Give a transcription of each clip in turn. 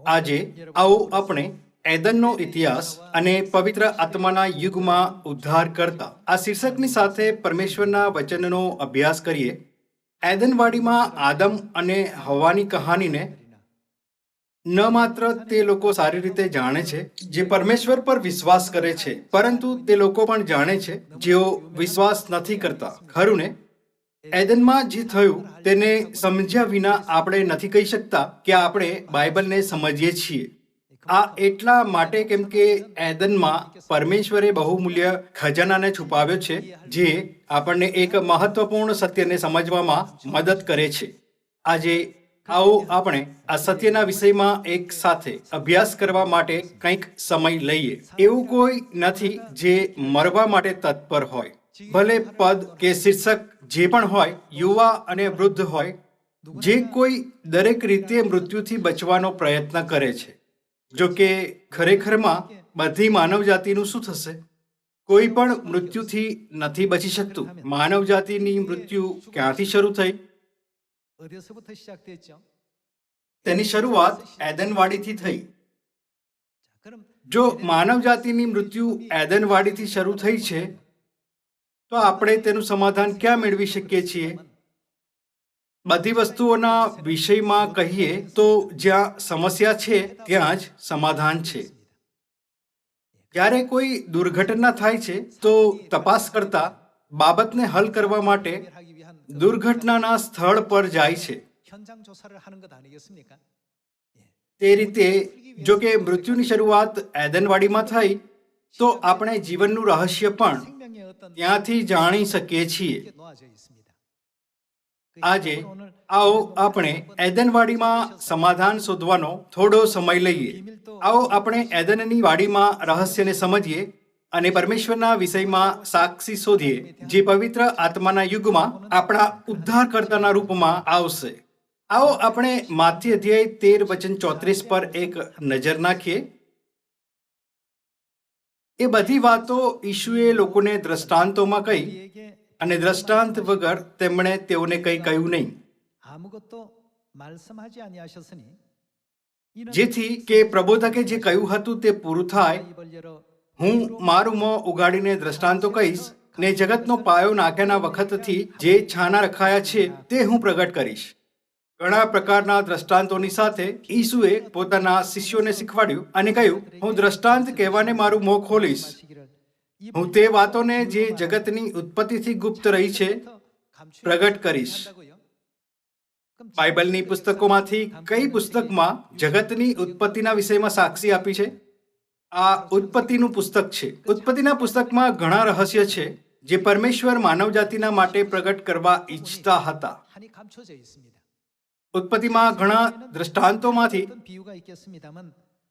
આજે આવો આપણે એદનનો ઇતિહાસ અને પવિત્ર આત્માના યુગમાં ઉદ્ધાર કરતા આ શીર્ષકની સાથે પરમેશ્વરના વચનનો અભ્યાસ કરીએ. એદનવાડીમાં આદમ અને હવાની કહાનીને ન માત્ર તે લોકો સારી રીતે જાણે છે જે પરમેશ્વર પર વિશ્વાસ કરે છે, પરંતુ તે લોકો પણ જાણે છે જેઓ વિશ્વાસ નથી કરતા. ખરું ને? એદનમાં જે થયું તેને સમજ્યા વિના આપણે નથી કહી શકતા કે આપણે બાઇબલને સમજીએ છીએ. આ એટલા માટે કેમ કે એદનમાં પરમેશ્વરે બહુમૂલ્ય ખજાનાને છુપાવ્યો છે, જે આપણને એક મહત્વપૂર્ણ સત્યને સમજવામાં મદદ કરે છે. આજે આવો આપણે આ સત્યના વિષયમાં એક સાથે અભ્યાસ કરવા માટે કંઈક સમય લઈએ. એવું કોઈ નથી જે મરવા માટે તત્પર હોય, ભલે પદ કે શીર્ષક જે પણ હોય, યુવા અને વૃદ્ધ હોય, જે કોઈ દરેક રીતે મૃત્યુથી બચવાનો પ્રયત્ન કરે છે. જો કે ખરેખરમાં બધી માનવજાતિનું શું થશે? કોઈ પણ મૃત્યુથી નથી બચી શકતું. માનવજાતિની મૃત્યુ ક્યાંથી શરૂ થઈ? તેની શરૂઆત એદનવાડીથી થઈ. જો માનવજાતિની મૃત્યુ એદનવાડીથી શરૂ થઈ છે, તો આપણે તેનું સમાધાન ક્યાં મેળવી શકીએ છીએ? બધી વસ્તુઓના વિષયમાં કહીએ તો જ્યાં સમસ્યા છે ત્યાં જ સમાધાન છે. જ્યારે કોઈ દુર્ઘટના થાય છે તો તપાસ કરતા બાબતને હલ કરવા માટે દુર્ઘટનાના સ્થળ પર જાય છે. તે રીતે જો કે મૃત્યુની શરૂઆત એદનવાડીમાં થઈ, તો આપણે જીવનનું રહસ્ય પણ ત્યાંથી જાણી શકીએ છીએ. આજે આવો આપણે એદનવાડીમાં સમાધાન શોધવાનો થોડો સમય લઈએ. આવો આપણે એદનની વાડીમાં રહસ્યને સમજીએ અને પરમેશ્વરના વિષયમાં સાક્ષી શોધીએ, જે પવિત્ર આત્માના યુગમાં આપણા ઉદ્ધારકર્તાના રૂપમાં આવશે. આવો આપણે માથ્યુ અધ્યાય 13 વચન 34 પર એક નજર નાખીએ. એ બધી વાતો ઈશુએ લોકોને દ્રષ્ટાંતોમાં કહી, અને દ્રષ્ટાંત વગર તેમણે તેઓને કંઈ કહ્યું નહીં, જેથી કે પ્રબોધકે જે કહ્યું હતું તે પૂરું થાય. હું મારું મોં ઉગાડીને દ્રષ્ટાંતો કહીશ, ને જગતનો પાયો નાખ્યાના વખતથી જે છાના રખાયા છે તે હું પ્રગટ કરીશ. ઘણા પ્રકારના દ્રષ્ટાંતોની સાથે ઈસુએ પોતાના શિષ્યોને શીખવાડ્યું અને કહ્યું, હું દ્રષ્ટાંત કહેવાને મારું મોં ખોલીશ. હું તે વાતોને જે જગતની ઉત્પત્તિથી ગુપ્ત રહી છે પ્રગટ કરીશ. બાઇબલની પુસ્તકોમાંથી કઈ પુસ્તકમાં જગતની ઉત્પત્તિના વિષયમાં સાક્ષી આપી છે? આ ઉત્પત્તિનું પુસ્તક છે. ઉત્પત્તિના પુસ્તકમાં ઘણા રહસ્ય છે જે પરમેશ્વર માનવજાતિના માટે પ્રગટ કરવા ઈચ્છતા હતા. ઉત્પત્તિમાં ઘણા દ્રષ્ટાંતોમાંથી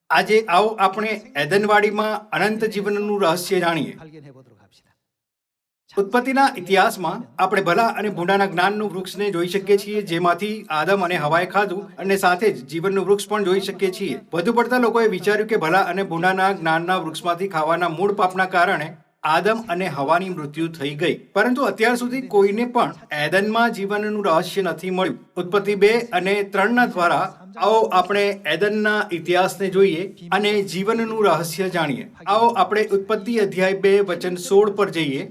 આજે આવો આપણે એદનવાડીમાં અનંત જીવનનું રહસ્ય જાણીએ. ઉત્પત્તિના ઇતિહાસમાં આપણે ભલા અને ભૂંડાના જ્ઞાનનું વૃક્ષને જોઈ શકીએ છીએ, જેમાંથી આદમ અને હવાએ ખાધું, અને સાથે જ જીવનનું વૃક્ષ પણ જોઈ શકીએ છીએ. વધુ પડતા લોકોએ વિચાર્યું કે ભલા અને ભૂંડાના જ્ઞાનના વૃક્ષમાંથી ખાવાના મૂળ પાપના કારણે આદમ અને હવાની મૃત્યુ થઈ ગઈ. પરંતુ અત્યાર સુધી કોઈને પણ એદનમાં જીવનનું રહસ્ય નથી મળ્યું. ઉત્પત્તિ 2 અને 3 દ્વારા આવો આપણે એદનના ઇતિહાસને જોઈએ અને જીવનનું રહસ્ય જાણીએ. આવો આપણે ઉત્પત્તિ અધ્યાય 2 વચન 16 પર જઈએ.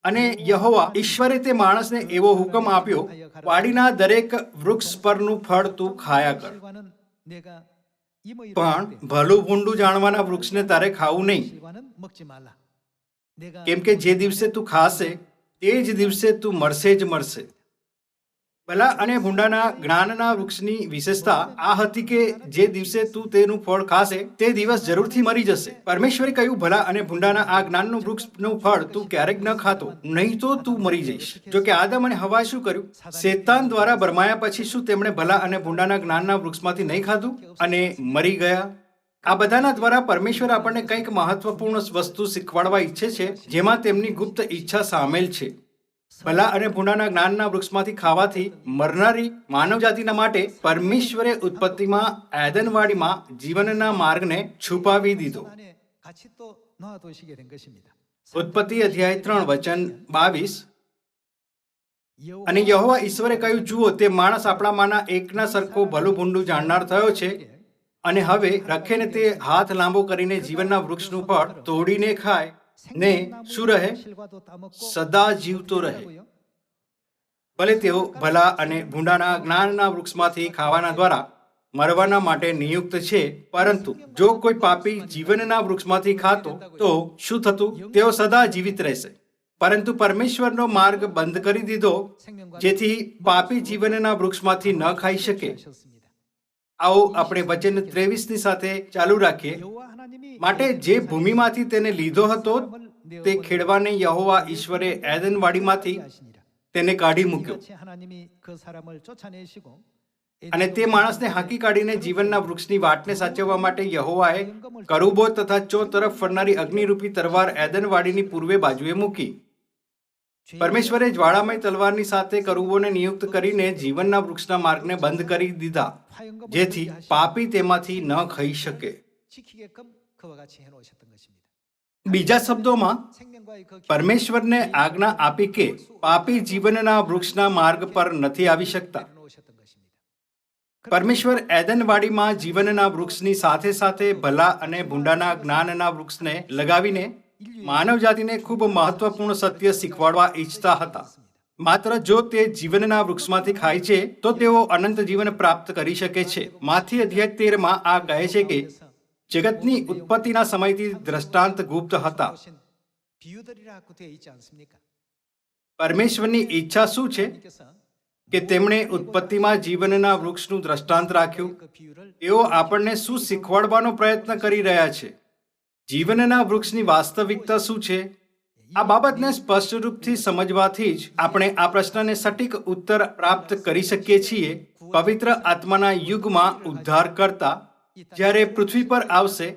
અને યહોવા ઈશ્વરે તે માણસને એવો હુકમ આપ્યો, વાડીના દરેક વૃક્ષ પરનું ફળ તું ખાયા કર, પણ ભલું ભૂંડું જાણવાના વૃક્ષને તારે ખાવું નહીં, કેમ કે જે દિવસે તું ખાશે તે જ દિવસે તું મરશે જ મરશે. ભલા અને ભૂંડાના જ્ઞાનના વૃક્ષની વિશેષતા આ હતી કે જે દિવસે તું તેનું ફળ ખાશે તે દિવસ જરૂરથી મરી જશે. પરમેશ્વરે કહ્યું, ભલા અને ભૂંડાના આ જ્ઞાનનું વૃક્ષનું ફળ તું ક્યારેક ન ખાતો, નહીં તો તું મરી જઈશ. જો કે આદમ અને હવાએ શું કર્યું? શેતાન દ્વારા ભરમાયા પછી શું તેમણે ભલા અને ભૂંડાના જ્ઞાનના વૃક્ષમાંથી નહીં ખાધું અને મરી ગયા? આ બધાના દ્વારા પરમેશ્વર આપણને કંઈક મહત્વપૂર્ણ વસ્તુ શીખવાડવા ઈચ્છે છે, જેમાં તેમની ગુપ્ત ઈચ્છા સામેલ છે. ભલા અને ભૂંડાના જ્ઞાનના વૃક્ષમાંથી ખાવાથી મરનારી માનવજાતિના માટે પરમેશ્વરે ઉત્પત્તિમાં એદનવાડીમાં જીવનના માર્ગને છુપાવી દીધો. ઉત્પત્તિ અધ્યાય 3 વચન 22. અને યહોવા ઈશ્વરે કહ્યું, જુઓ, તે માણસ આપણામાંના એકના સરખો ભલું ભૂંડું જાણનાર થયો છે, અને હવે રખેને તે હાથ લાંબો કરીને જીવનના વૃક્ષનું ફળ તોડીને ખાય ને શું રહે? સદા જીવતો રહે. ભલે તેઓ ભલા અને ભૂંડાના જ્ઞાનના વૃક્ષમાંથી ખાવાના દ્વારા મરવાના માટે નિયુક્ત છે, પરંતુ જો કોઈ પાપી જીવનના વૃક્ષમાંથી ખાતો તો શું થતું? તેઓ સદા જીવિત રહેશે. પરંતુ પરમેશ્વરનો માર્ગ બંધ કરી દીધો, જેથી પાપી જીવનના વૃક્ષમાંથી ન ખાઈ શકે. આવો આપણે વચન 23 ની સાથે ચાલુ રાખીએ. માટે જે ભૂમિમાંથી તેને લીધો હતો તે ખેડવાને યહોવા ઈશ્વરે એદનવાડીમાંથી તેને કાઢી મૂક્યો, અને તે માણસને હાંકી કાઢીને જીવનના વૃક્ષની વાટને સાચવવા માટે યહોવાએ કરુબો તથા ચો તરફ ફરનારી અગ્નિરૂપી તલવાર એદનવાડીની પૂર્વે બાજુએ મૂકી. પરમેશ્વરે જ્વાળામય તલવારની સાથે કરુબોને નિયુક્ત કરીને જીવનના વૃક્ષના માર્ગને બંધ કરી દીધા, જેથી પાપી તેમાંથી ન ખાઈ શકે. બીજા શબ્દોમાં પરમેશ્વરને આજ્ઞા આપી કે પાપી જીવનના વૃક્ષના માર્ગ પર નથી આવી શકતા. પરમેશ્વર એદનવાડીમાં જીવનના વૃક્ષની સાથે સાથે ભલા અને ભૂંડાના જ્ઞાનના વૃક્ષને લગાવીને માનવ જાતિને ખૂબ મહત્વપૂર્ણ સત્ય શીખવાડવા ઈચ્છતા હતા. માત્ર જો તે જીવનના વૃક્ષમાંથી ખાય છે તો તેઓ અનંત જીવન પ્રાપ્ત કરી શકે છે. માથી અધ્યાય 13 આ કહે છે કે જગતની ઉત્પત્તિના સમયથી દ્રષ્ટાંત ગુપ્ત હતા. પરમેશ્વરની ઈચ્છા શું છે કે તેમણે ઉત્પત્તિમાં જીવનના વૃક્ષનું દ્રષ્ટાંત રાખ્યું. તેઓ આપણને શું શીખવાડવાનો પ્રયત્ન કરી રહ્યા છે? જીવનના વૃક્ષની વાસ્તવિકતા શું છે? આ બાબતને સ્પષ્ટ રૂપથી સમજવાથી જ આપણે આ પ્રશ્નને સટીક ઉત્તર પ્રાપ્ત કરી શકીએ છીએ. પવિત્ર આત્માના યુગમાં ઉદ્ધાર કરતા જ્યારે પૃથ્વી પર આવશે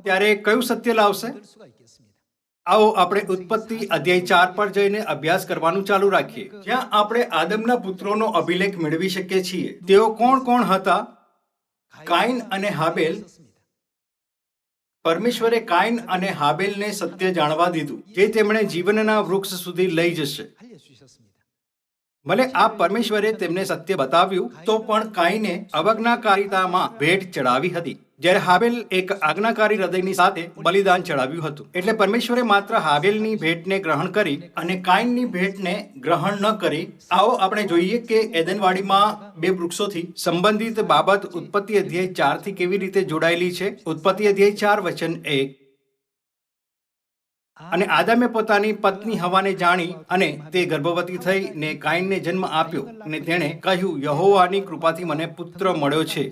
ત્યારે કયું સત્ય લાવશે? આવો આપણે ઉત્પત્તિ અધ્યાય 4 પર જઈને અભ્યાસ કરવાનું ચાલુ રાખીએ, જ્યાં આપણે આદમના પુત્રોનો અભિલેખ મેળવી શકીએ છીએ. તેઓ કોણ કોણ હતા? કાઈન અને હાબેલ. પરમેશ્વરે કાઈન અને હાબેલને સત્ય જાણવા દીધું, જે તેમણે જીવનના વૃક્ષ સુધી લઈ જશે. ભલે આ પરમેશ્વરે તેમને સત્ય બતાવ્યું તો પણ કાઈને અવજ્ઞાકારિતામાં ભેટ ચડાવી હતી, જ્યારે હાબેલ એક આજ્ઞાકારી હૃદયની સાથે બલિદાન ચડાવ્યું હતું. એટલે પરમેશ્વરે માત્ર હાબેલની ભેટને ગ્રહણ કરી અને કાઈનની ભેટને ગ્રહણ ન કરી. આવો આપણે જોઈએ કે એદનવાડીમાં બે વૃક્ષોથી સંબંધિત બાબત ઉત્પત્તિ અધ્યાય 4 થી કેવી રીતે જોડાયેલી છે. ઉત્પત્તિ અધ્યાય 4 વચન 1. અને આદમે પોતાની પત્ની હવાને જાણી, અને તે ગર્ભવતી થઈ ને કાઈનને જન્મ આપ્યો, અને તેણે કહ્યું, યહોવાની કૃપાથી મને પુત્ર મળ્યો છે.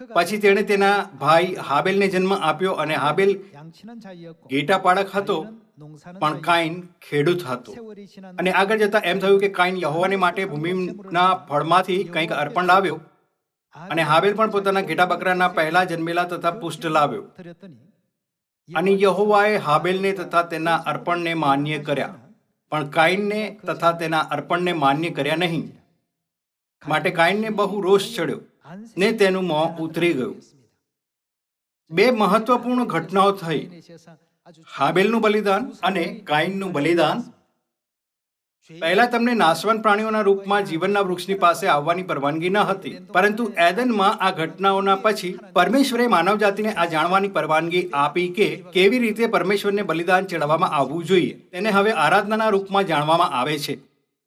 પછી તેણે તેના ભાઈ હાબેલને જન્મ આપ્યો, અને હાબેલ ઘેટા પાડક હતો, પણ કાઈન ખેડૂત હતો. અને આગળ જતા એમ થયું કે કાઈન યહોવાને માટે ભૂમિના ફળમાંથી કંઈક અર્પણ લાવ્યો, અને હાબેલ પણ પોતાના ઘેટા બકરાના પહેલા જન્મેલા તથા પુષ્ટ લાવ્યો. અને યહોવાએ હાબેલને તથા તેના અર્પણને માન્ય કર્યા, પણ કાઈનને તથા તેના અર્પણને માન્ય કર્યા નહીં. માટે કાઈનને બહુ રોષ ચડ્યો ને તેનું મોં ઉતરી ગયું. બે મહત્વપૂર્ણ ઘટનાઓ થઈ, હાબેલનું બલિદાન અને કાઈનનું બલિદાન. પહેલા તમને નાશવંત પ્રાણીઓના રૂપમાં જીવનના વૃક્ષની પાસે આવવાની પરવાનગી ન હતી, પરંતુ એદનમાં આ ઘટનાઓના પછી પરમેશ્વરે માનવ જાતિને આ જાણવાની પરવાનગી આપી કે કેવી રીતે પરમેશ્વરને બલિદાન ચડાવવામાં આવવું જોઈએ. તેને હવે આરાધનાના રૂપમાં જાણવામાં આવે છે.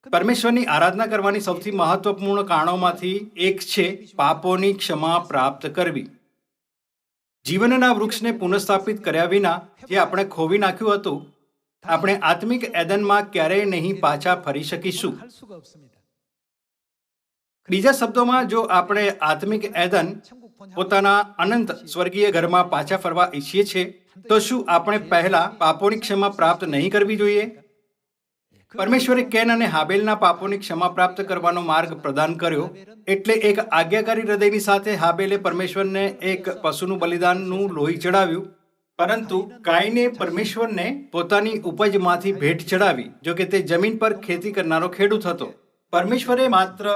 પરમેશ્વરની આરાધના કરવાની સૌથી મહત્વપૂર્ણ કારણોમાંથી એક છે પાપોની ક્ષમા પ્રાપ્ત કરવી. જીવનના વૃક્ષને પુનઃસ્થાપિત કર્યા વિના જે આપણે ખોવી નાખ્યું હતું, આપણે આત્મિક એદનમાં ક્યારેય નહીં પાછા ફરી શકીશું. બીજા શબ્દોમાં, જો આપણે આત્મિક એદન પોતાના અનંત સ્વર્ગીય ઘરમાં પાછા ફરવા ઈચ્છીએ છીએ, તો શું આપણે પહેલા પાપોની ક્ષમા પ્રાપ્ત નહીં કરવી જોઈએ? પરમેશ્વરે કેન અને હાબેલના પાપોની ક્ષમા પ્રાપ્ત કરવાનો માર્ગ પ્રદાન કર્યો. એટલે એક આજ્ઞાકારી હૃદયની સાથે હાબેલે પરમેશ્વરને એક પશુનું બલિદાનનું લોહી ચડાવ્યું, પરંતુ કાઈને પરમેશ્વરને પોતાની ઉપજમાંથી ભેટ ચડાવી, જો કે તે જમીન પર ખેતી કરનારો ખેડૂત હતો. પરમેશ્વરે માત્ર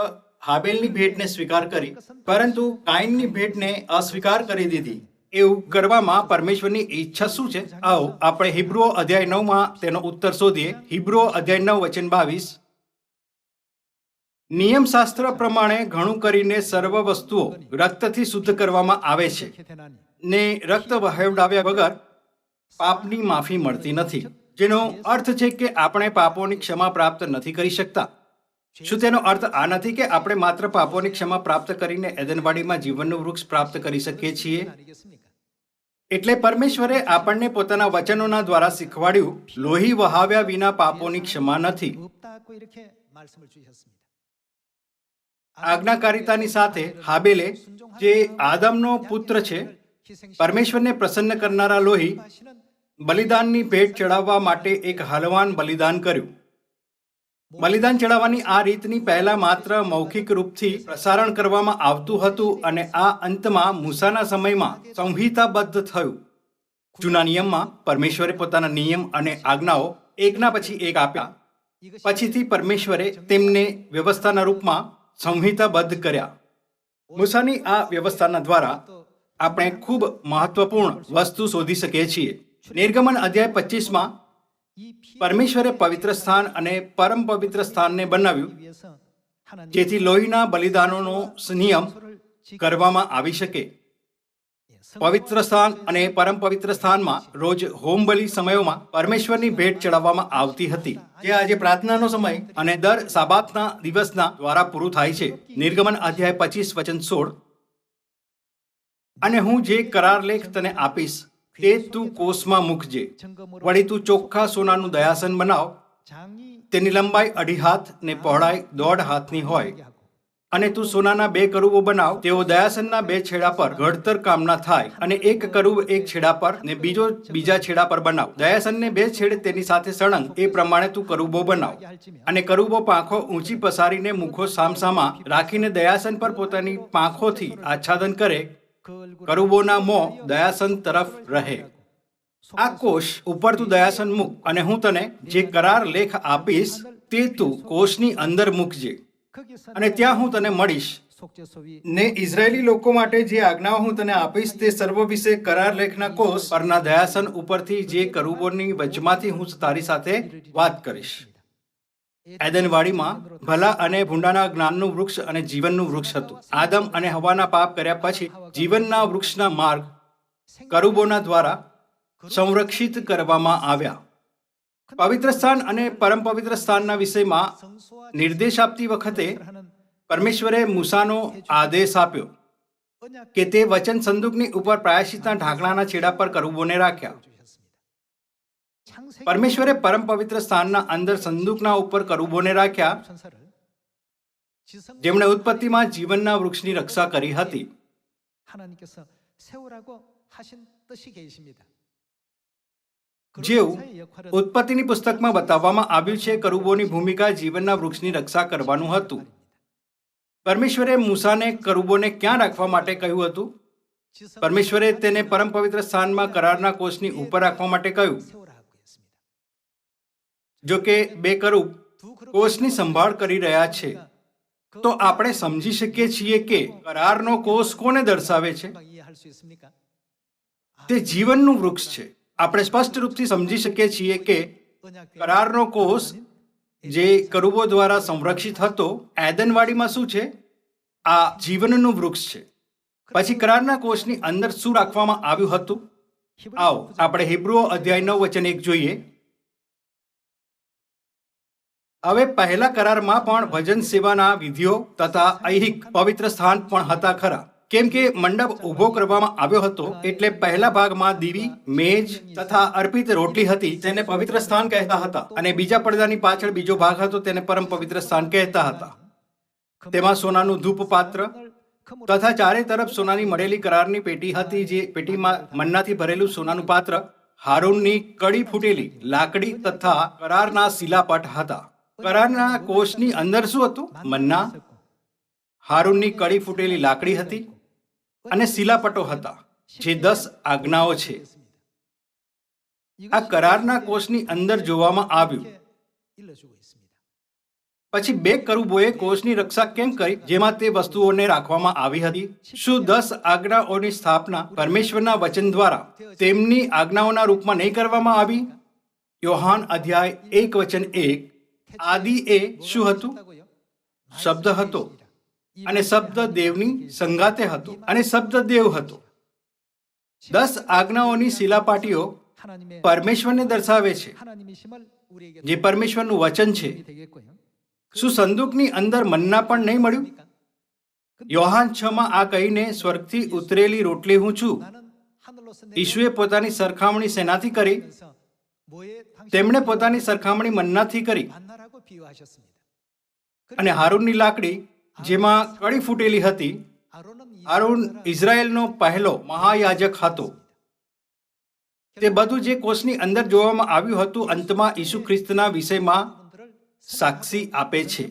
હાબેલની ભેટને સ્વીકાર કરી, પરંતુ કાઈનની ભેટને અસ્વીકાર કરી દીધી. એવું કરવામાં પરમેશ્વરની ઈચ્છા શું છે? આવો આપણે હિબ્રુઓ અધ્યાય 9 તેનો ઉત્તર શોધીએ. હિબ્રુઓ અધ્યાય 9 વચન 22. નિયમશાસ્ત્ર પ્રમાણે ઘણું કરીને સર્વ વસ્તુઓ રક્તથી શુદ્ધ કરવામાં આવે છે ને રક્ત વહેવડાવ્યા વગર પાપની માફી મળતી નથી, જેનો અર્થ છે કે આપણે પાપોની ક્ષમા પ્રાપ્ત નથી કરી શકતા. શું તેનો અર્થ આ નથી કે આપણે માત્ર પાપોની ક્ષમા પ્રાપ્ત કરીને એદનવાડીમાં જીવનનું વૃક્ષ પ્રાપ્ત કરી શકીએ છીએ? એટલે પરમેશ્વરે આપણને પોતાના વચનોના દ્વારા શીખવાડ્યું, લોહી વહાવ્યા વિના પાપોની ક્ષમા નથી. આજ્ઞાકારિતાની સાથે હાબેલે, જે આદમનો પુત્ર છે, પરમેશ્વરને પ્રસન્ન કરનારા લોહી બલિદાનની ભેટ ચડાવવા માટે એક હલવાન બલિદાન કર્યું. બલિદાન ચડાવવાની આ રીતની પહેલા માત્ર મૌખિક રૂપથી પ્રસારણ કરવામાં આવતું હતું અને આ અંતમાં મૂસાના સમયમાં સંહિતાબદ્ધ થયું. જૂના નિયમમાં પરમેશ્વરે પોતાના નિયમ અને આજ્ઞાઓ એકના પછી એક આપ્યા. પછીથી પરમેશ્વરે તેમને વ્યવસ્થાના રૂપમાં સંહિતાબદ્ધ કર્યા. મૂસાની આ વ્યવસ્થાના દ્વારા આપણે ખૂબ મહત્વપૂર્ણ વસ્તુ શોધી શકીએ છીએ. નિર્ગમન અધ્યાય 25માં પરમેશ્વરે પવિત્ર સ્થાન અને પરમ પવિત્ર સ્થાનને બનાવ્યું, જેથી લોહીના બલિદાનોનો નિયમ કરવામાં આવી શકે. પવિત્ર સ્થાન અને પરમ પવિત્ર સ્થાનમાં રોજ હોમ બલિ સમયોમાં પરમેશ્વરની ભેટ ચડાવવામાં આવતી હતી, જે આજે પ્રાર્થનાનો સમય અને દર સાબાતના દિવસના દ્વારા પૂરું થાય છે. નિર્ગમન અધ્યાય 25 વચન 16. અને હું જે કરાર લેખ તને આપીશ તે તું કોષમાં મૂકજે. વળી તું ચોખ્ખા સોનાનું દયાસન બનાવ. તેની લંબાઈ 2.5 હાથ ને પહોળાઈ 1.5 હાથની હોય. અને તું સોનાના 2 કરુબો બનાવ. તેઓ દયાસનના 2 છેડા પર ઘડતર કામના થાય, અને એક કરુબ એક છેડા પર ને બીજો બીજા છેડા પર બનાવ. દયાસનને 2 છેડે તેની સાથે સળંગ એ પ્રમાણે તું કરુબો બનાવ. અને કરુબો પાંખો ઊંચી પસારીને મુખો સામસામા રાખીને દયાસન પર પોતાની પાંખોથી આચ્છાદન કરે. કરુબોના મોં દયાસન તરફ રહે. આ કોષ ઉપર તું દયાસન મૂક, અને હું તને જે કરાર લેખ આપીશ તે તું કોષની અંદર મૂકજે, અને ત્યાં હું તને મળીશ. ને ઇઝરાયેલી લોકો માટે જે આજ્ઞાઓ હું તને આપીશ તે સર્વ વિશે કરાર લેખના કોષ પરના દયાસન ઉપરથી જે કરુબોની વચમાંથી હું તારી સાથે વાત કરીશ. એદનવાડીમાં ભલા અને ભૂંડાના જ્ઞાનનું વૃક્ષ અને જીવનનું વૃક્ષ હતું. આદમ અને હવાના પાપ કર્યા પછી જીવનના વૃક્ષના માર્ગ કરુબોના દ્વારા સંરક્ષિત કરવામાં આવ્યા. પવિત્ર સ્થાન અને પરમ પવિત્ર સ્થાનના વિષયમાં નિર્દેશ આપતી વખતે પરમેશ્વરે મૂસાનો આદેશ આપ્યો કે તે વચન સંદૂકની ઉપર પ્રાયશ્ચિતના ઢાંકણાના છેડા પર કરુબોને રાખ્યા. પરમેશ્વરે પરમ પવિત્ર સ્થાનના અંદર સંદૂકના ઉપર કરુબોને રાખ્યા, જેમણે ઉત્પત્તિમાં જીવનના વૃક્ષની રક્ષા કરી હતી. જેવું ઉત્પત્તિની પુસ્તકમાં બતાવવામાં આવ્યું છે, કરુબોની ભૂમિકા જીવનના વૃક્ષની રક્ષા કરવાનું હતું. પરમેશ્વરે મૂસાને કરુબોને ક્યાં રાખવા માટે કહ્યું હતું? પરમેશ્વરે તેને પરમ પવિત્ર સ્થાનમાં કરારના કોષની ઉપર રાખવા માટે કહ્યું. જો કે 2 કરુબ કોષની સંભાળ કરી રહ્યા છે, તો આપણે સમજી શકીએ છીએ કે કરારનો કોષ કોને દર્શાવે છે? તે જીવનનું વૃક્ષ છે. આપણે સ્પષ્ટ રૂપથી સમજી શકીએ છીએ કે કરારનો કોષ જે કરુબો દ્વારા સંરક્ષિત હતો, એદનવાડીમાં શું છે? આ જીવનનું વૃક્ષ છે. પછી કરારના કોષની અંદર શું રાખવામાં આવ્યું હતું? આવો આપણે હિબ્રુઓ અધ્યાય 9 વચન 1 જોઈએ. હવે પહેલા કરારમાં પણ ભજન સેવાના વિધિઓ તથા ઐહિક પવિત્ર સ્થાન પણ હતા ખરા. કેમ કે મંડપ ઊભો કરવામાં આવ્યો હતો, એટલે પહેલા ભાગમાં દીવી, મેજ તથા અર્પિત રોટલી હતી, તેને પવિત્ર સ્થાન કહેતા હતા, અને બીજા પડદાની પાછળ બીજો ભાગ હતો, તેને પરમ પવિત્ર સ્થાન કહેતા હતા. તેમાં સોનાનું ધૂપ પાત્ર તથા ચારે તરફ સોનાની મળેલી કરારની પેટી હતી, જે પેટીમાં મન્નાથી ભરેલું સોનાનું પાત્ર, હારૂનની કડી ફૂટેલી લાકડી તથા કરારના શિલાપટ હતા. કરારના કોષની અંદર શું હતું? મન્ના, હારૂનની કડી ફૂટેલી લાકડી હતી અને શિલાપટો હતા, જે 10 આજ્ઞાઓ છે. આ કરારના કોષની અંદર જોવામાં આવ્યું. પછી 2 કરુબોએ કોષની રક્ષા કેમ કરી, જેમાં તે વસ્તુઓને રાખવામાં આવી હતી? શું 10 આજ્ઞાઓની સ્થાપના પરમેશ્વરના વચન દ્વારા તેમની આજ્ઞાઓના રૂપમાં નહીં કરવામાં આવી? યોહાન અધ્યાય 1 વચન 1. આદિ એ શું હતું? શબ્દ હતો અને શબ્દ દેવની સંગાતે હતો અને શબ્દ દેવ હતો. 10 આજ્ઞાઓની શિલાપાટીઓ પરમેશ્વરને દર્શાવે છે, જે પરમેશ્વરનું વચન છે. શું સંદૂકની અંદર મન્ના પણ નહીં મળ્યું? યોહાન 6 આ કહીને સ્વર્ગથી ઉતરેલી રોટલી હું છું. ઈશુએ પોતાની સરખામણી શેનાથી કરી? તેમણે પોતાની સરખામણી મન્નાથી કરી. અને હારૂનની લાકડી જેમાં કળી ફૂટેલી હતી. હારૂન ઇઝરાયેલનો પહેલો મહાયાજક હતો. તે બધું જે કોષની અંદર જોવામાં આવ્યું હતું અંતમાં ઈસુ ખ્રિસ્તના વિષયમાં સાક્ષી આપે છે.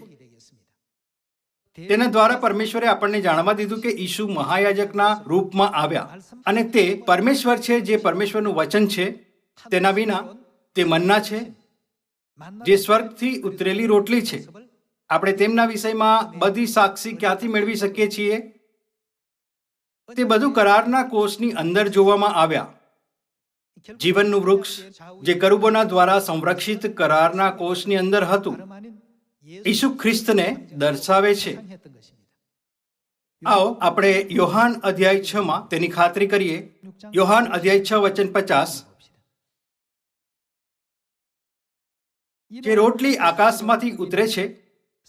તેના દ્વારા પરમેશ્વરે આપણને જાણવા દીધું કે ઈસુ મહાયાજકના રૂપમાં આવ્યા અને તે પરમેશ્વર છે, જે પરમેશ્વરનું વચન છે. તેના વિના તે મન્ના છે, જે સ્વર્ગથી ઉતરેલી રોટલી છે. આપણે તેમના વિષયમાં બધી સાક્ષી ક્યાંથી મેળવી શકીએ છીએ? તે બધું કરારના કોષની અંદર જોવામાં આવ્યા. જીવનનું વૃક્ષ જે કરુબોના દ્વારા સંરક્ષિત કરારના કોષની અંદર હતું, ઈસુ ખ્રિસ્તને દર્શાવે છે. આવો આપણે યોહાન અધ્યાય 6 તેની ખાતરી કરીએ. યોહાન અધ્યાય 6 વચન 50. જે રોટલી આકાશમાંથી ઉતરે છે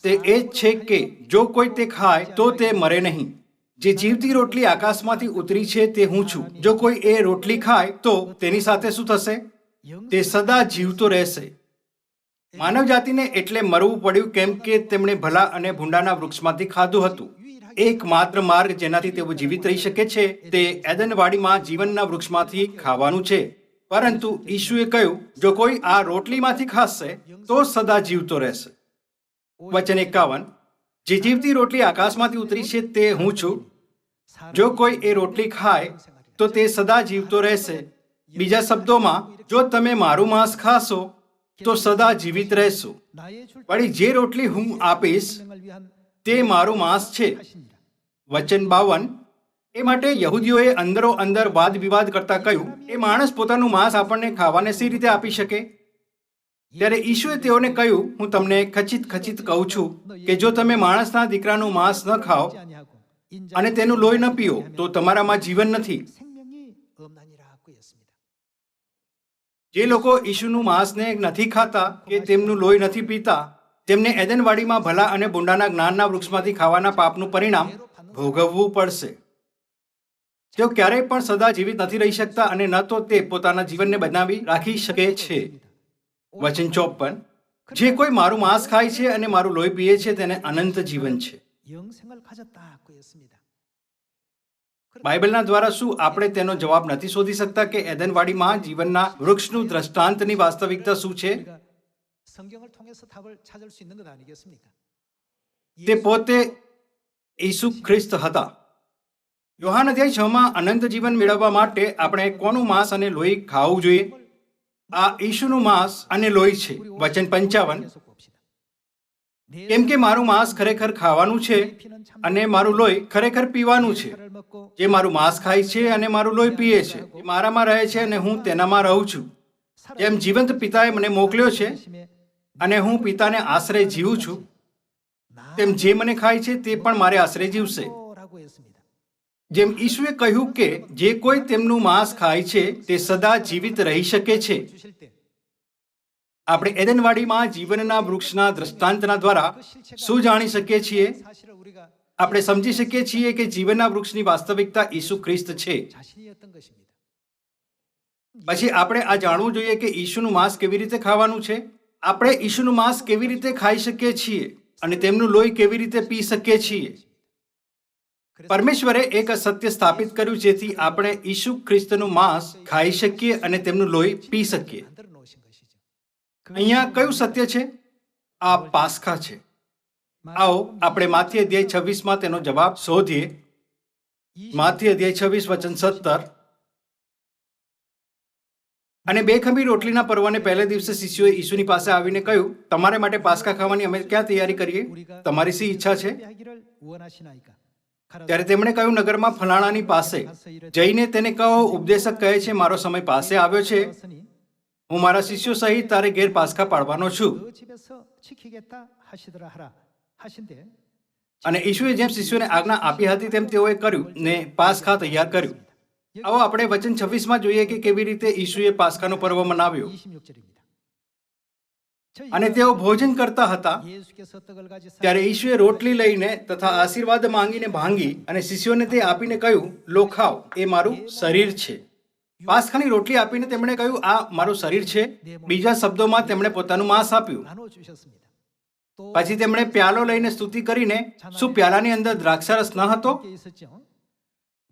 તે એ જ છે કે જો કોઈ તે ખાય તો તે મરે નહીં. જે જીવતી રોટલી આકાશમાંથી ઉતરી છે તે હું છું. જો કોઈ એ રોટલી ખાય તો તેની સાથે શું થશે? તે સદા જીવતો રહેશે. માનવ જાતિને એટલે મરવું પડ્યું કેમ કે તેમણે ભલા અને ભૂંડાના વૃક્ષમાંથી ખાધું હતું. એકમાત્ર માર્ગ જેનાથી તેઓ જીવિત રહી શકે છે તે એદનવાડીમાં જીવનના વૃક્ષમાંથી ખાવાનું છે. પરંતુ ઈશુએ કહ્યું, જો કોઈ આ રોટલીમાંથી ખાશે તો સદા જીવતો રહેશે. વચન 51. જે જીવતી રોટલી આકાશમાંથી ઉતરી છે તે હું છું. જો કોઈ એ રોટલી ખાય તો તે સદા જીવતો રહેશે. બીજા શબ્દોમાં, જો તમે મારું માંસ ખાશો તો સદા જીવિત રહેશો. વળી જે રોટલી હું આપીશ તે મારું માંસ છે. વચન 52. એ માટે યહૂદીઓએ અંદરો અંદર વાદ વિવાદ કરતા કહ્યું, એ માણસ પોતાનું માંસ આપણને ખાવાને સી રીતે આપી શકે? ત્યારે ઈશુએ તેઓને કહ્યું, હું તમને ખચિત કહું છું કે જો તમે માણસના દીકરાનું માંસ ન ખાઓ અને તેનું લોહી ન પીઓ તો તમારામાં જીવન નથી. જે લોકો ઈશુનું માંસને નથી ખાતા કે તેમનું લોહી નથી પીતા, તેમને એદનવાડીમાં ભલા અને ભૂંડાના જ્ઞાનના વૃક્ષમાંથી ખાવાના પાપનું પરિણામ ભોગવવું પડશે. તેઓ ક્યારેય પણ સદા જીવિત નથી રહી શકતા અને ન તો તે પોતાના જીવનને બનાવી રાખી શકે છે. વચન 54. જે કોઈ મારું માંસ ખાય છે અને મારું લોહી પીએ છે તેને અનંત જીવન છે. બાઇબલના દ્વારા શું આપણે તેનો જવાબ નથી શોધી શકતા કે એદનવાડીમાં જીવનના વૃક્ષનું દ્રષ્ટાંતની વાસ્તવિકતા શું છે? તે પોતે ઈસુ ખ્રિસ્ત હતા. યોહાન અધ્યાય 6 અનંત જીવન મેળવવા માટે આપણે કોનું માંસ અને લોહી ખાવું જોઈએ? આ ઈશુનું માંસ અને લોહી છે. વચન 55. કેમ કે મારું માંસ ખરેખર ખાવાનું છે અને મારું લોહી ખરેખર પીવાનું છે. જે મારું માંસ ખાય છે અને મારું લોહી પીએ છે એ મારામાં રહે છે અને હું તેનામાં રહું છું. જેમ જીવંત પિતાએ મને મોકલ્યો છે અને હું પિતાને આશરે જીવું છું, તેમ જે મને ખાય છે તે પણ મારે આશરે જીવશે. જેમ ઈશુએ કહ્યું કે જે કોઈ તેમનું માંસ ખાય છે તે સદા જીવિત રહી શકે છે. આપણે એદનવાડીમાં જીવનના વૃક્ષના દ્રષ્ટાંતના દ્વારા શું જાણી શકીએ છીએ? આપણે સમજી શકીએ છીએ કે જીવનના વૃક્ષની વાસ્તવિકતા ઈસુ ખ્રિસ્ત છે. પછી આપણે આ જાણવું જોઈએ કે ઈશુનું માંસ કેવી રીતે ખાવાનું છે. આપણે ઈશુનું માંસ કેવી રીતે ખાઈ શકીએ છીએ અને તેમનું લોહી કેવી રીતે પી શકીએ છીએ. પરમેશ્વરે એક સત્ય સ્થાપિત કર્યું જેથી આપણે ઈસુ ખ્રિસ્તનું માંસ ખાઈ શકીએ અને તેમનું લોહી પી શકીએ. અહીંયા કયું સત્ય છે? આ પાસ્કા છે. આવો આપણે માથી અધ્યાય 26 તેનો જવાબ શોધીએ. માથી અધ્યાય 26 વચન 17. અને બે ખમી રોટલીના પર્વને પહેલે દિવસે શિષ્યોએ ઈસુની પાસે આવીને કહ્યું, તમારા માટે પાસ્કા ખાવાની અમે ક્યાં તૈયારી કરીએ? તમારી શી ઈચ્છા છે? ત્યારે તેમણે કહ્યું, નગરમાં ફલાણાની પાસે જઈને તેને કહો, ઉપદેશક કહે છે મારો સમય પાસે આવ્યો છે, હું મારા શિષ્યો સહિત તારે ઘેર પાસ્કા પાડવાનો છું. 하신데 અને ઈશુએ જેમ શિષ્યોને આજ્ઞા આપી હતી તેમ તેઓએ કર્યું ને પાસખા તૈયાર કર્યું. આવો આપણે વચન 26માં જોઈએ કે કેવી રીતે ઈશુએ પાસખાનો પર્વ મનાવ્યો. 26절입니다. અને તેઓ ભોજન કરતા હતા 예수께서 떡을 가지사 ત્યારે ઈશુએ રોટલી લઈને તથા આશીર્વાદ માંગીને ભાંગી અને શિષ્યોને તે આપીને કહ્યું, લો ખાઓ, એ મારું શરીર છે. પાસખાની રોટલી આપીને તેમણે કહ્યું, આ મારું શરીર છે. બીજા શબ્દોમાં તેમણે પોતાનું માંસ આપ્યું. 나눠 주셨습니다. 또 પછી તેમણે પ્યાલો લઈને સ્તુતિ કરીને, શું પ્યાલાની અંદર દ્રાક્ષારસ ન હતો? 함께 있었죠.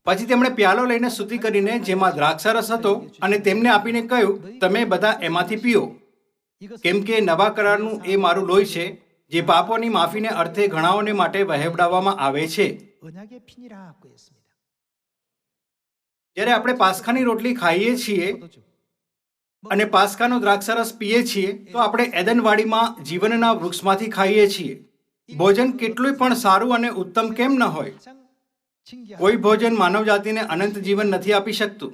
પછી તેમણે પ્યાલો લઈને સ્તુતિ કરીને જેમાં દ્રાક્ષારસ હતો અને તેમને આપીને કહ્યું, તમે બધા એમાંથી પીઓ, 이것은 કેમ કે નવા કરારનું એ મારું લોહી છે, જે પાપોની માફીને અર્થે ઘણાઓને માટે વહેવડાવવામાં આવે છે. 언약의 피니라고 했습니다. જ્યારે આપણે પાસખાની રોટલી ખાઈએ છીએ 포도주. અને પાસખાનો દ્રાક્ષારસ પીએ છીએ તો આપણે એદનવાડીમાં જીવનના વૃક્ષમાંથી ખાઈએ છીએ. ભોજન કેટલું પણ સારું અને ઉત્તમ કેમ ન હોય, 가장 신기한 કોઈ ભોજન માનવ જાતિને અનંત જીવન નથી આપી શકતું.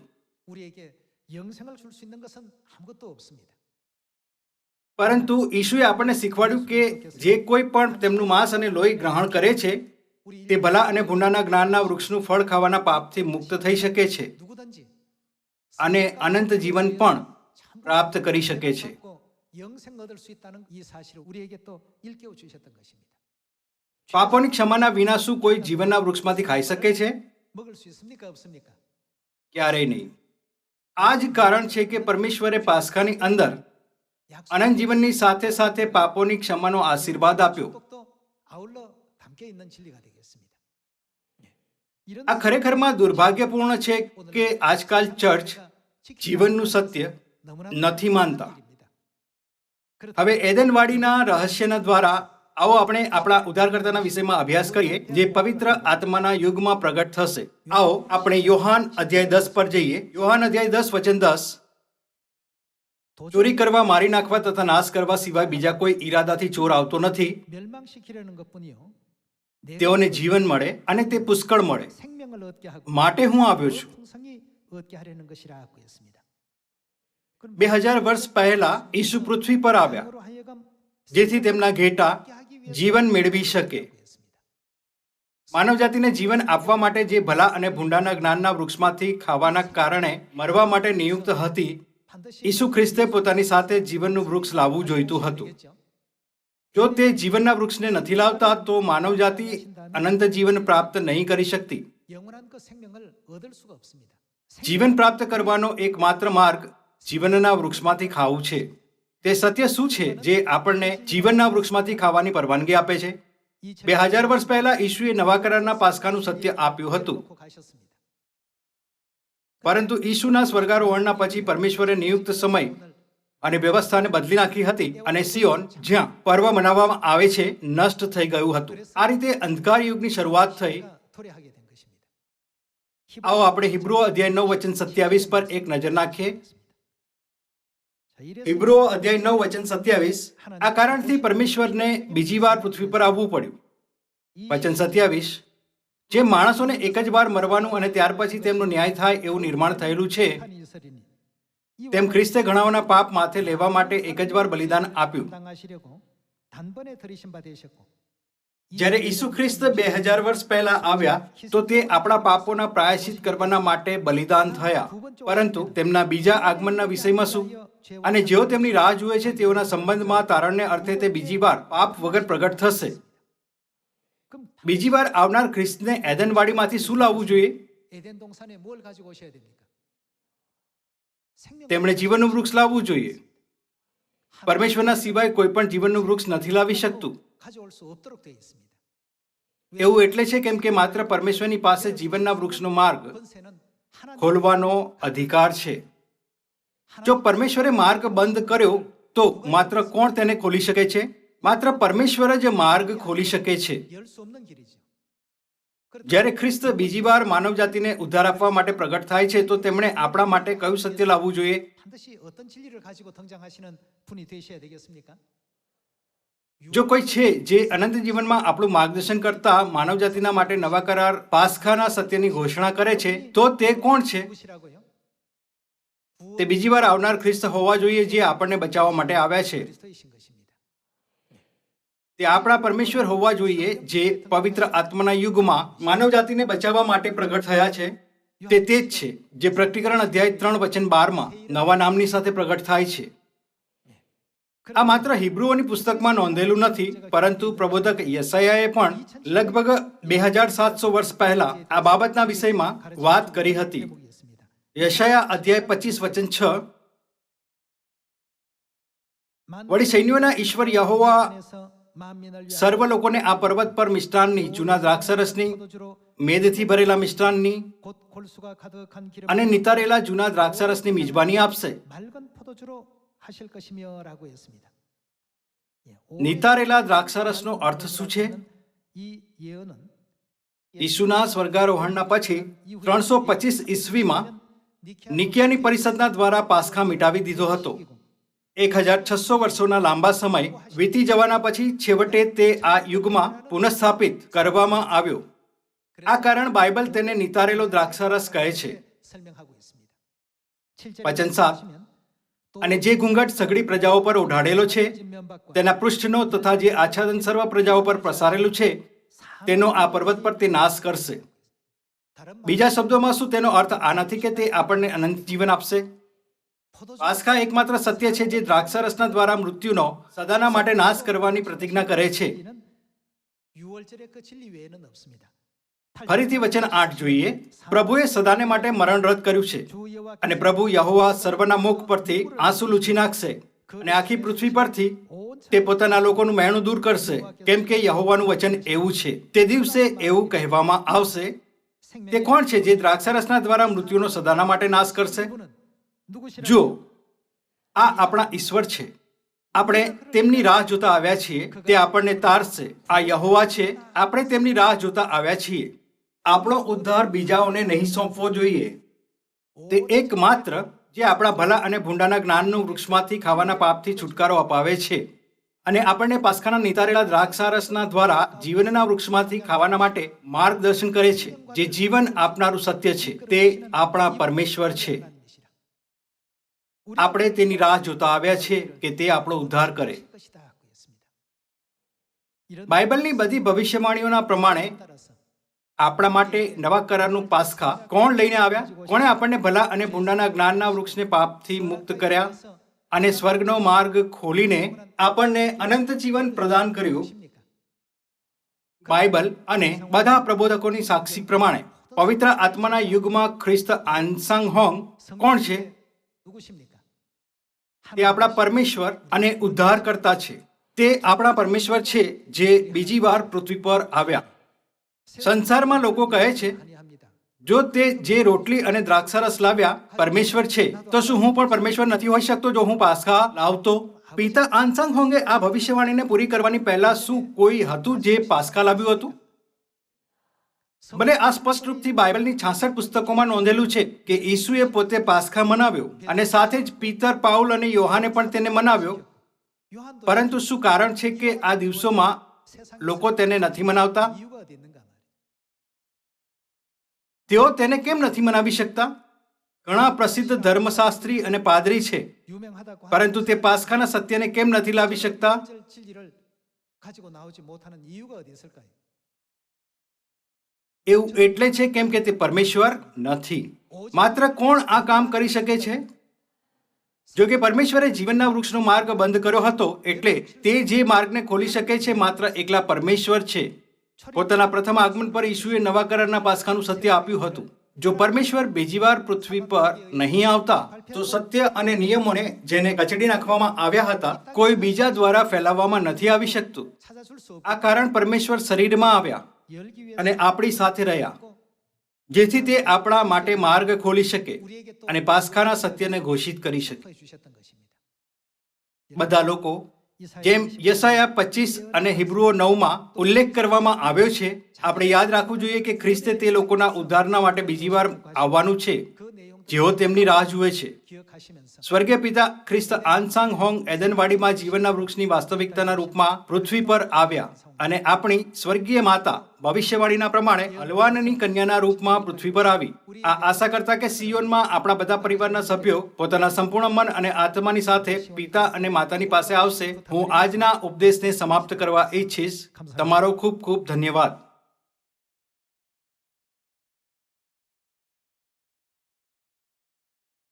우리에게 영생을 줄 수 있는 것은 아무것도 없습니다. પરંતુ ઈશુએ આપણને શીખવાડ્યું કે જે કોઈ પણ તેમનું માંસ અને લોહી ગ્રહણ કરે છે 우리 તે ભલા અને ભૂંડાના જ્ઞાનના વૃક્ષનું ફળ ખાવાના પાપથી મુક્ત થઈ શકે છે 누구든지 અને અનંત જીવન પણ પ્રાપ્ત કરી શકે છે. 받고 영생 얻을 수 있다는 이 사실을 우리에게 또 일깨워 주셨던 것입니다. પાપોની ક્ષમાના વિના શું કોઈ જીવનના વૃક્ષમાંથી ખાઈ શકે છે? 먹을 수 있습니까? 없습니까? ક્યારેય નહીં. આ જ કારણ છે કે પરમેશ્વરે પાસખાની અંદર અનંત જીવનની સાથે સાથે પાપોની ક્ષમાનો આશીર્વાદ આપ્યો. 또 아울러 담겨 있는 진리가 되겠습니다. 이런 આ ખરેખરમાં દુર્ભાગ્યપૂર્ણ છે કે આજકાલ ચર્ચ જીવનનું સત્ય નથી માનતા. હવે એદનવાડીના રહસ્યના દ્વારા આવો આપણે આપણા ઉદ્ધારકર્તાના વિષયમાં અભ્યાસ કરીએ જે પવિત્ર આત્માના યુગમાં પ્રગટ થશે. આવો આપણે યોહાન અધ્યાય 10 પર જઈએ. યોહાન અધ્યાય 10 વચન 10. ચોરી કરવા, મારી નાખવા તથા નાશ કરવા સિવાય બીજા કોઈ ઈરાદાથી ચોર આવતો નથી. 멸망시키려는 것뿐이요. તેઓને જીવન મળે અને તે પુષ્કળ મળે. 생명을 얻게 하고 માટે હું આવ્યો છું. 풍성히 얻게 하려는 것이라고 했습니다. 2000 વર્ષ પહેલા ઈસુ પૃથ્વી પર આવ્યા 으로 하여금 જેથી તેમના ઘેટા જીવન મેળવી શકે. માનવ જાતિને જીવન આપવા માટે જે ભલા અને ભૂંડાના જ્ઞાનના વૃક્ષમાંથી ખાવાના કારણે મરવા માટે નિયુક્ત હતી, 반드시 ઈસુ ખ્રિસ્તે પોતાની સાથે જીવનનું વૃક્ષ લાવવું જોઈતું હતું. જો તે જીવનના વૃક્ષને નથી લાવતા તો માનવ જાતિ અનંત જીવન પ્રાપ્ત નહીં કરી શકતી. 영원한 그 생명을 얻을 수가 없습니다. જીવન પ્રાપ્ત કરવાનો એકમાત્ર માર્ગ જીવનના વૃક્ષમાંથી ખાવું છે. તે સત્ય શું છે જે આપણને જીવનના વૃક્ષમાંથી ખાવાની પરવાનગી આપે છે? 2000 વર્ષ પહેલા ઈશુએ નવા કરારના પાસખાનું સત્ય આપ્યું હતું. 가셨습니다. પરંતુ ઈશુના સ્વર્ગારોહણના પછી પરમેશ્વરે નિયુક્ત સમય અને વ્યવસ્થાને બદલી નાખી હતી અને સિયોન જ્યાં પર્વ મનાવવામાં આવે છે નષ્ટ થઈ ગયું હતું. આ રીતે અંધકાર યુગની શરૂઆત થઈ. 도래하게 된 것입니다. આવો આપણે હિબ્રુઓ અધ્યાય 9 વચન 27 પર એક નજર નાખીએ. 자, 이래서 હિબ્રુઓ અધ્યાય 9 વચન 27. આ કારણથી પરમેશ્વરને બીજી વાર પૃથ્વી પર આવવું પડ્યું. વચન 27. જે માણસોને એક જ વાર મરવાનું અને ત્યાર પછી તેમનો ન્યાય થાય એવું નિર્માણ થયેલું છે, 한 이스라엘이니 이 તેમ ખ્રિસ્તે ઘણાઓના પાપ માથે લેવા માટે એક જ વાર બલિદાન આપ્યું. 당하시려고 단번에 들이신 바 되셨고 જ્યારે ઈસુ ખ્રિસ્ત 2000 વર્ષ પહેલા આવ્યા તો તે આપણા પાપોના પ્રાયશ્ચિત કરવાના માટે બલિદાન થયા. પરંતુ તેમના બીજા આગમનના વિષયમાં શું? અને જેઓ તેમની રાહ જુએ છે તેઓના સંબંધમાં તારણને અર્થે તે બીજી વાર પાપ વગર પ્રગટ થશે. 그럼 બીજી વાર આવનાર ખ્રિસ્તને એદનવાડીમાંથી શું લાવવું જોઈએ? 에덴 동산에 뭘 가지고 오셔야 됩니까? 생명 તેમણે જીવનનું વૃક્ષ લાવવું જોઈએ. પરમેશ્વરના સિવાય કોઈ પણ જીવનનું વૃક્ષ નથી લાવી શકતું. 가져올 수 없도록 되어 있습니다. એવું એટલે છે કેમ કે માત્ર પરમેશ્વરની પાસે જીવનના વૃક્ષનો માર્ગ 권세는 하나님 ખોલવાનો અધિકાર છે. જો પરમેશ્વરે માર્ગ બંધ કર્યો તો માત્ર કોણ તેને ખોલી શકે છે? માત્ર પરમેશ્વર જ માર્ગ ખોલી શકે છે. 열 수 없는 길이죠. જ્યારે ખ્રિસ્ત બીજી વાર માનવ જાતિને ઉદ્ધાર આપવા માટે પ્રગટ થાય છે તો તેમણે આપણા માટે કયું સત્ય લાવવું જોઈએ? 반드시 어떤 진리를 가지고 등장하시는 분이 되셔야 되겠습니까? જો કોઈ છે જે અનંત જીવનમાં આપણું માર્ગદર્શન કરતા માનવ જાતિના માટે નવા કરાર પાસખાના સત્યની ઘોષણા કરે છે તો તે કોણ છે? 누구시라고요? તે બીજી વાર આવનાર ખ્રિસ્ત હોવા જોઈએ જે આપણને બચાવવા માટે આવ્યા છે. 그리스도이신 것입니다. તે આપણા પરમેશ્વર હોવા જોઈએ જે પવિત્ર આત્માના યુગમાં માનવજાતિને બચાવવા માટે પ્રગટ થયા છે. તે જ છે જે પ્રકટીકરણ અધ્યાય 3:12 નવા નામની સાથે પ્રગટ થાય છે. આ માત્ર હિબ્રુઓની પુસ્તકમાં નોંધેલું નથી, પરંતુ પ્રબોધક યશાયાએ પણ લગભગ 2700 વર્ષ પહેલા આ બાબતના વિષયમાં વાત કરી હતી. 보겠습니다. યશાયા અધ્યાય 25:6 વળી સૈન્યોના ઈશ્વર યહોવા સર્વ લોકોને આ પર્વત પર મિષ્ટાનની, જૂના દ્રાક્ષરસની, મેદથી ભરેલા મિષ્ટાનની અને નિતારેલા જૂના દ્રાક્ષરસની મિજબાની આપશે. 맑은 포도주로 하실 것이며라고 했습니다. નિતારેલા દ્રાક્ષરસનો અર્થ શું છે? 이 예언은 ઈસુના સ્વર્ગારોહણના પછી 325 ઈસવીમાં નિકિયાની પરિષદના દ્વારા પાસ્ખા મિટાવી દીધો હતો. 1600 વર્ષોના લાંબા સમય વીતી જવાના પછી છેવટે તે આ યુગમાં પુનઃસ્થાપિત કરવામાં આવ્યો. આ કારણ બાઇબલ તેને નિતારેલો દ્રાક્ષારસ કહે છે. 설명하고 있습니다. વચન 7 અને જે ઘૂંઘટ સઘળી પ્રજાઓ પર ઓઢાડેલો છે તેના પૃષ્ઠનો તથા જે આચ્છાદન સર્વ પ્રજાઓ પર પ્રસારેલું છે તેનો આ પર્વત પર તે નાશ કરશે. બીજા શબ્દોમાં શું તેનો અર્થ આ નથી કે તે આપણને અનંત જીવન આપશે? પાસ્ખા એકમાત્ર સત્ય છે જે દ્રાક્ષારસના દ્વારા મૃત્યુનો સદાના માટે નાશ કરવાની પ્રતિજ્ઞા કરે છે. 유월절의 그 진리 외에는 없습니다. ફરીથી વચન 8 જોઈએ. પ્રભુએ સદાને માટે મરણ રદ કર્યું છે અને પ્રભુ યહોવા સર્વના મુખ પરથી આંસુ લૂછી નાખશે અને આખી પૃથ્વી પરથી તે પોતાના લોકોનું મહેણું દૂર કરશે, કેમ કે યહોવાનું વચન એવું છે. તે દિવસે એવું કહેવામાં આવશે, તે કોણ છે જે દ્રાક્ષારસના દ્વારા મૃત્યુનો સદાના માટે નાશ કરશે? જુઓ, આ આપણા ઈશ્વર છે. આપણે તેમની રાહ જોતા આવ્યા છીએ. તે આપણને તારશે. આ યહોવા છે. આપણે તેમની રાહ જોતા આવ્યા છીએ. આપણો ઉદ્ધાર બીજાઓને નહીં સોંપવો જોઈએ. તે એકમાત્ર જે આપણા ભલા અને ભૂંડાના જ્ઞાનનું વૃક્ષમાંથી ખાવાના પાપથી છુટકારો અપાવે છે અને આપણને પાસ્ખાના નિતારેલા દ્રાક્ષારસના દ્વારા જીવનના વૃક્ષમાંથી ખાવાના માટે માર્ગદર્શન કરે છે. જે જીવન આપનારું સત્ય છે તે આપણા પરમેશ્વર છે. આપણે તેની રાહ જોતા આવ્યા છે કે તે આપણો ઉદ્ધાર કરે. બાઇબલની બધી ભવિષ્યવાણીઓના પ્રમાણે આપણા માટે નવા કરારનું પાસ્ખા કોણ લઈને આવ્યા? કોણે આપણને ભલા અને ભૂંડાના જ્ઞાનના વૃક્ષને પાપથી મુક્ત કર્યા અને સ્વર્ગનો માર્ગ ખોલીને આપણને અનંત જીવન પ્રદાન કર્યું? બાઇબલ અને બધા પ્રબોધકોની સાક્ષી પ્રમાણે પવિત્ર આત્માના યુગમાં ખ્રિસ્ત આંસાંગ હોંગ કોણ છે? 누구십니까? તે આપણા પરમેશ્વર અને ઉદ્ધારકર્તા છે. તે આપણા પરમેશ્વર છે જે બીજી વાર પૃથ્વી પર આવ્યા. સંસારમાં લોકો કહે છે, 아니합니다. જો તે જે રોટલી અને દ્રાક્ષારસ લાવ્યા પરમેશ્વર છે, તો શું હું પણ પરમેશ્વર નથી હોઈ શકતો જો હું પાસ્ખા લાવતો? પિતા આંસાંગ હોંગે આ ભવિષ્યવાણીને પૂરી કરવાની પહેલા શું કોઈ હતું જે પાસ્ખા લાવ્યું હતું? ભલે આ સ્પષ્ટ રૂપથી બાઇબલની 66 પુસ્તકોમાં નોંધેલું છે કે ઈસુએ પોતે પાસ્ખા મનાવ્યો અને સાથે જ પીતર, પાઉલ અને યોહાને પણ તેને મનાવ્યો. 요한도 પરંતુ શું કારણ છે કે આ દિવસોમાં લોકો તેને નથી મનાવતા? 이유가 어디 있는가 말이에요. તેઓ તેને કેમ નથી મનાવી શકતા? ઘણા પ્રસિદ્ધ ધર્મશાસ્ત્રી અને પાદરી છે, 유명하다고 પરંતુ તે પાસ્ખાના સત્યને કેમ નથી લાવી શકતા? 절 진리를 가지고 나오지 못하는 이유가 어디 있을까요? એવું એટલે છે કેમ કે તે પરમેશ્વર નથી. માત્ર કોણ આ કામ કરી શકે છે? જો કે પરમેશ્વરે જીવનના વૃક્ષનો માર્ગ બંધ કર્યો હતો, એટલે તે જે માર્ગને ખોલી શકે છે માત્ર એકલા પરમેશ્વર છે. પોતાના પ્રથમ આગમન પર ઈસુએ નવા કરારના પાસ્ખાનું સત્ય આપ્યું હતું. જો પરમેશ્વર બીજી વાર પૃથ્વી પર નહીં આવતા તો સત્ય અને નિયમોને જેને કચડી નાખવામાં આવ્યા હતા કોઈ બીજા દ્વારા ફેલાવવામાં નથી આવી શકતું. 찾아줄 수 આ કારણ પરમેશ્વર શરીરમાં આવ્યા 열기 위해서 અને આપણી સાથે રહ્યા, જેથી તે આપણા માટે માર્ગ ખોલી શકે 우리에게 또 અને પાસ્ખાના સત્યને ઘોષિત કરી શકે. 주셨던 것입니다. બધા લોકો જેમ યશાયા 25 અને હિબ્રુઓ 9માં ઉલ્લેખ કરવામાં આવ્યો છે, આપણે યાદ રાખવું જોઈએ કે ખ્રિસ્તે તે લોકોના ઉદ્ધારના માટે બીજી વાર આવવાનું છે. 그 내용을 જેઓ તેમની રાહ જુએ છે. 기억하시면서 સ્વર્ગીય પિતા ખ્રિસ્ત આનસાંગ હોંગ એદનવાડીમાં જીવનના વૃક્ષની વાસ્તવિકતાના રૂપમાં પૃથ્વી પર આવ્યા અને આપણી સ્વર્ગીય માતા ભવિષ્યવાણીના પ્રમાણે હલવાનની કન્યાના રૂપમાં પૃથ્વી પર આવી. આ આશા કરતા કે સિયોનમાં આપણા બધા પરિવારના સભ્યો પોતાના સંપૂર્ણ મન અને આત્માની સાથે પિતા અને માતાની પાસે આવશે, હું આજના ઉપદેશને સમાપ્ત કરવા ઈચ્છીશ. તમારો ખૂબ ખૂબ ધન્યવાદ.